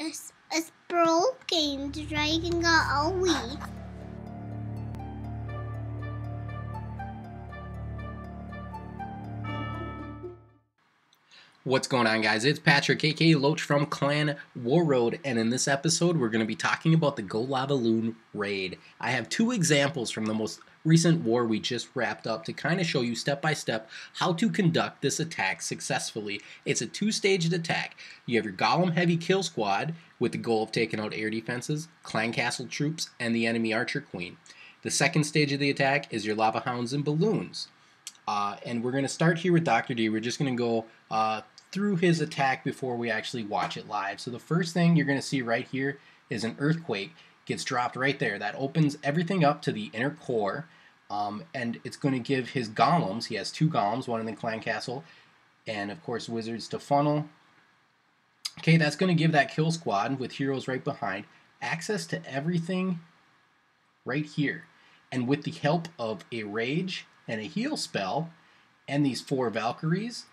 It's broken. The dragon got away. What's going on, guys? It's Patrick, aka Loach from Clan Warroad, and in this episode we're going to be talking about the GoLavaLoon raid. I have two examples from the most recent war we just wrapped up to kind of show you step by step how to conduct this attack successfully. It's a two-staged attack. You have your Golem Heavy Kill Squad with the goal of taking out air defenses, clan castle troops, and the enemy Archer Queen. The second stage of the attack is your Lava Hounds and Balloons. And we're going to start here with Dr. D. We're just going to go through his attack before we actually watch it live. So the first thing you're going to see right here is an earthquake gets dropped right there. That opens everything up to the inner core, and it's going to give his golems, he has two golems, one in the clan castle, and of course wizards to funnel. Okay, that's going to give that kill squad with heroes right behind access to everything right here. And with the help of a rage and a heal spell and these four Valkyries,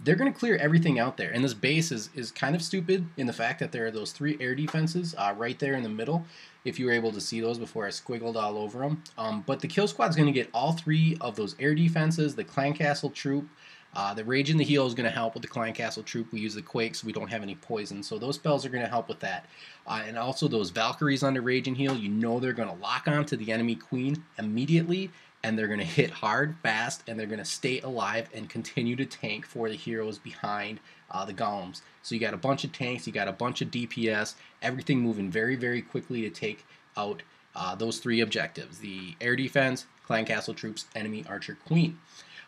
they're going to clear everything out there. And this base is kind of stupid in the fact that there are those three air defenses right there in the middle, if you were able to see those before I squiggled all over them. But the kill squad's going to get all three of those air defenses, the clan castle troop, the rage and the heal is going to help with the clan castle troop. We use the quake so we don't have any poison, so those spells are going to help with that. And also those Valkyries under rage and heal, you know they're going to lock on to the enemy queen immediately, and they're going to hit hard, fast, and they're going to stay alive and continue to tank for the heroes behind the golems. So you got a bunch of tanks, you got a bunch of DPS, everything moving very, very quickly to take out those three objectives: the air defense, clan castle troops, enemy archer queen.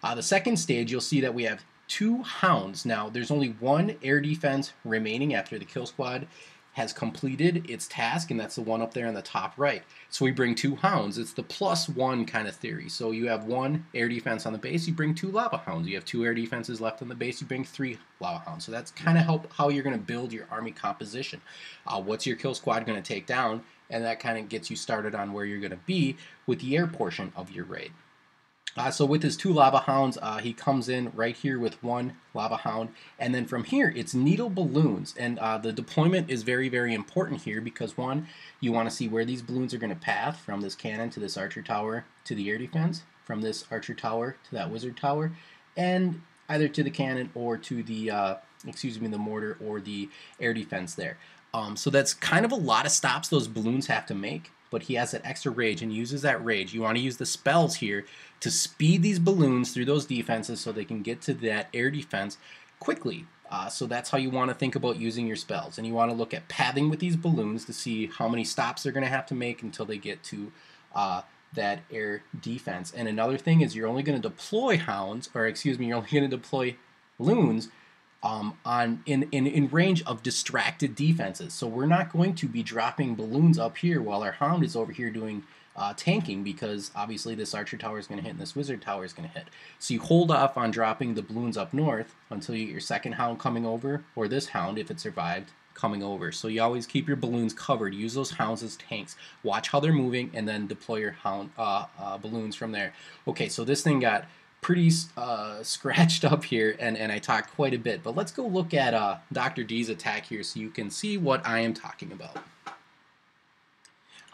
The second stage, you'll see that we have two hounds. Now, there's only one air defense remaining after the kill squad has completed its task, and that's the one up there on the top right. So we bring two hounds. It's the +1 kind of theory. So you have one air defense on the base, you bring two lava hounds. You have two air defenses left on the base, you bring three lava hounds. So that's kind of how you're going to build your army composition. What's your kill squad going to take down? And that kind of gets you started on where you're going to be with the air portion of your raid. So with his two lava hounds, he comes in right here with one lava hound, and then from here it's needle balloons, and the deployment is very, very important here because one, you want to see where these balloons are going to path from this cannon to this archer tower to the air defense, from this archer tower to that wizard tower, and either to the cannon or to the the mortar or the air defense there. So that's kind of a lot of stops those balloons have to make, but he has that extra rage and uses that rage. You want to use the spells here to speed these balloons through those defenses so they can get to that air defense quickly. So that's how you want to think about using your spells. And you want to look at pathing with these balloons to see how many stops they're going to have to make until they get to that air defense. And another thing is you're only going to deploy hounds, or excuse me, you're only going to deploy loons in range of distracted defenses. So we're not going to be dropping balloons up here while our hound is over here doing tanking, because obviously this archer tower is going to hit and this wizard tower is going to hit. So you hold off on dropping the balloons up north until you get your second hound coming over, or this hound, if it survived, coming over. So you always keep your balloons covered. Use those hounds as tanks. Watch how they're moving and then deploy your hound balloons from there. Okay, so this thing got pretty scratched up here, and I talked quite a bit, but let's go look at Dr. D's attack here so you can see what I am talking about.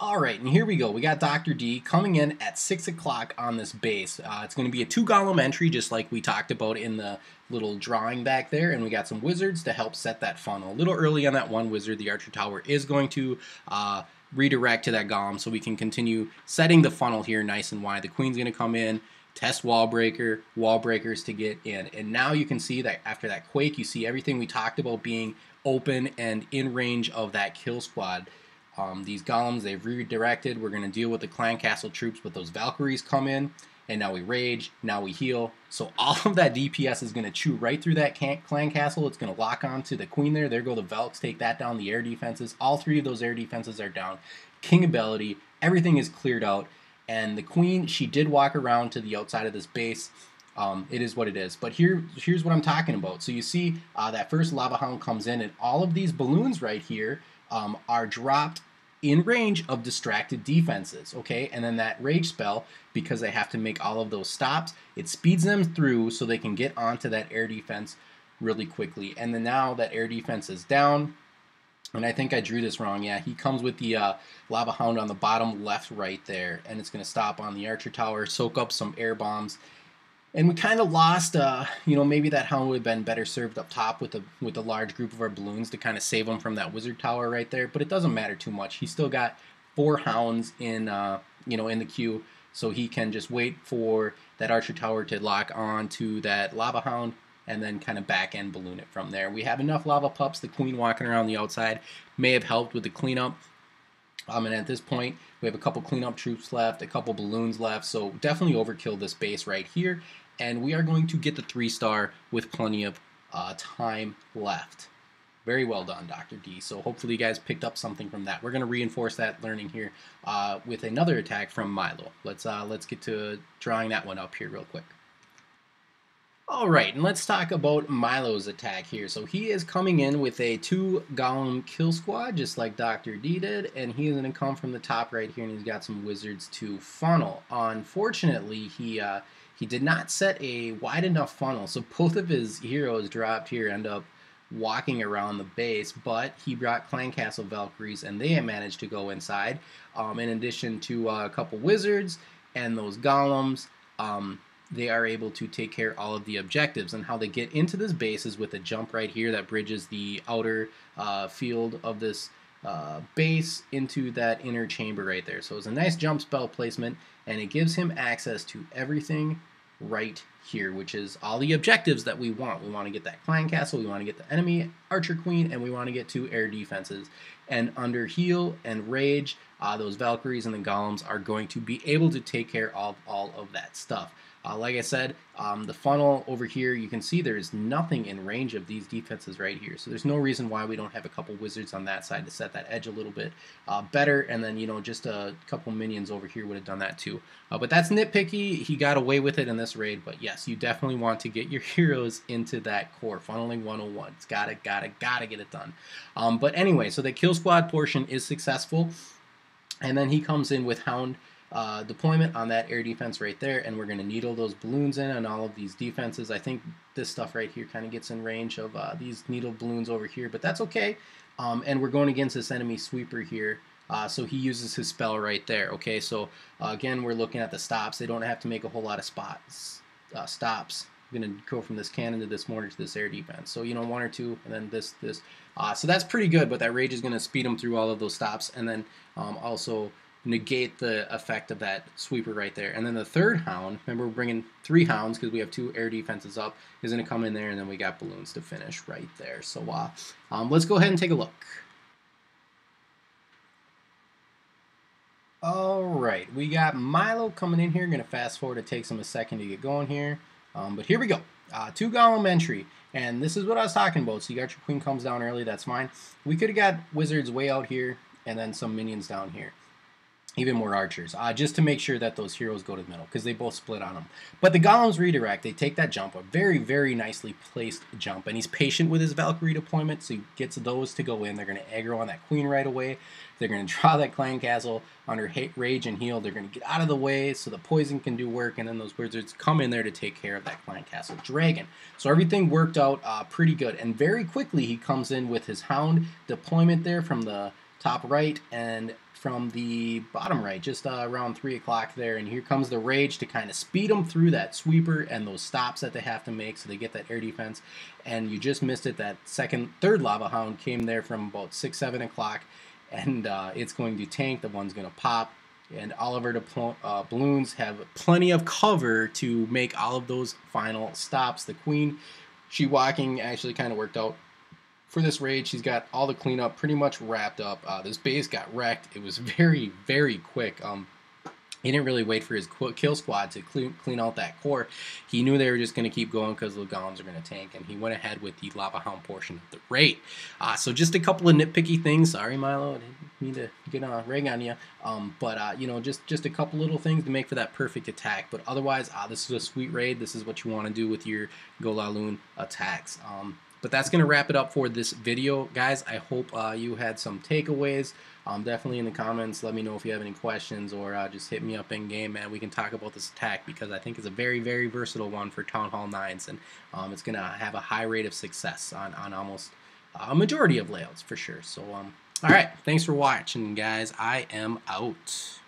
Alright, and here we go. We got Dr. D coming in at 6 o'clock on this base. It's going to be a 2-golem entry, just like we talked about in the little drawing back there, and we got some wizards to help set that funnel. A little early on that one wizard, the archer tower is going to redirect to that golem, so we can continue setting the funnel here nice and wide. The queen's going to come in, test wall breakers to get in. And now you can see that after that quake, you see everything we talked about being open and in range of that kill squad. These golems, they've redirected. We're going to deal with the clan castle troops, but those Valkyries come in, and now we rage, now we heal. So all of that DPS is going to chew right through that clan castle. It's going to lock on to the queen there. There go the Velks, take that down, the air defenses. All three of those air defenses are down. King ability, everything is cleared out. And the queen, she did walk around to the outside of this base. It is what it is. But here's what I'm talking about. So you see that first lava hound comes in, and all of these balloons right here are dropped in range of distracted defenses, okay? And then that rage spell, because they have to make all of those stops, it speeds them through so they can get onto that air defense really quickly. And then now that air defense is down, And I think I drew this wrong. Yeah, he comes with the Lava Hound on the bottom left right there, and it's going to stop on the Archer Tower, soak up some air bombs. And we kind of lost, maybe that Hound would have been better served up top with a large group of our balloons to kind of save him from that Wizard Tower right there. But it doesn't matter too much. He still got 4 Hounds in the queue, so he can just wait for that Archer Tower to lock on to that Lava Hound, and then kind of back end balloon it from there. We have enough lava pups. The queen walking around the outside may have helped with the cleanup. And at this point, we have a couple cleanup troops left, a couple balloons left, so definitely overkill this base right here. And we are going to get the 3-star with plenty of time left. Very well done, Dr. D. So hopefully you guys picked up something from that. We're going to reinforce that learning here with another attack from Milo. Let's get to drawing that one up here real quick. Alright, and let's talk about Milo's attack here. So he is coming in with a 2 Golem kill squad, just like Dr. D did, and he is going to come from the top right here, and he's got some wizards to funnel. Unfortunately, he did not set a wide enough funnel, so both of his heroes dropped here, end up walking around the base, but he brought Clan Castle Valkyries, and they managed to go inside, in addition to a couple wizards and those golems. They are able to take care of all of the objectives, and how they get into this base is with a jump right here that bridges the outer field of this base into that inner chamber right there. So it's a nice jump spell placement, and it gives him access to everything right here, which is all the objectives that we want. We want to get that clan castle, we want to get the enemy archer queen, and we want to get 2 air defenses. And under heal and rage, those Valkyries and the golems are going to be able to take care of all of that stuff. Like I said, the funnel over here, you can see there's nothing in range of these defenses right here. So there's no reason why we don't have a couple wizards on that side to set that edge a little bit better. And then, just a couple minions over here would have done that too. But that's nitpicky. He got away with it in this raid. But yes, you definitely want to get your heroes into that core. Funneling 101. It's gotta get it done. But anyway, so the kill squad portion is successful. And then he comes in with Hound deployment on that air defense right there, and we're going to needle those balloons in on all of these defenses. I think this stuff right here kind of gets in range of these needle balloons over here, but that's okay. And we're going against this enemy sweeper here, so he uses his spell right there. Okay, so again, we're looking at the stops. They don't have to make a whole lot of stops. I'm going to go from this cannon to this mortar to this air defense. So, 1 or 2, and then this. So that's pretty good, but that rage is going to speed them through all of those stops, and then also negate the effect of that sweeper right there. And then the 3rd hound, remember we're bringing 3 hounds because we have 2 air defenses up, is going to come in there, and then we got balloons to finish right there. So let's go ahead and take a look. Alright, we got Milo coming in here. Going to fast forward. It takes him a second to get going here. But here we go. 2 golem entry. And this is what I was talking about. So you got your queen comes down early. That's fine. We could have got wizards way out here and then some minions down here. Even more archers, just to make sure that those heroes go to the middle, because they both split on them. But the golems redirect, they take that jump, a very, very nicely placed jump, and he's patient with his Valkyrie deployment, so he gets those to go in. They're going to aggro on that queen right away. They're going to draw that clan castle under rage and heal. They're going to get out of the way so the poison can do work, and then those wizards come in there to take care of that clan castle dragon. So everything worked out pretty good, and very quickly he comes in with his hound deployment there from the top right and from the bottom right, just around 3 o'clock there, and here comes the rage to kind of speed them through that sweeper and those stops that they have to make so they get that air defense. And you just missed it, that third lava hound came there from about 6-7 o'clock, and it's going to tank. The one's going to pop, and all of our balloons have plenty of cover to make all of those final stops. The queen, she walking actually kind of worked out for this raid. She's got all the cleanup pretty much wrapped up. This base got wrecked. It was very, very quick. He didn't really wait for his kill squad to clean out that core. He knew they were just going to keep going because the golems are going to tank, and he went ahead with the lava hound portion of the raid. So just a couple of nitpicky things. Sorry, Milo, I didn't mean to get a rag on you. Just a couple little things to make for that perfect attack. But otherwise, this is a sweet raid. This is what you want to do with your GoLavaLoon attacks. But that's going to wrap it up for this video, guys. I hope you had some takeaways. Definitely in the comments, let me know if you have any questions, or just hit me up in game, man. We can talk about this attack because I think it's a very, very versatile one for Town Hall 9s, and it's going to have a high rate of success on almost a majority of layouts for sure. So all right, thanks for watching, guys. I am out.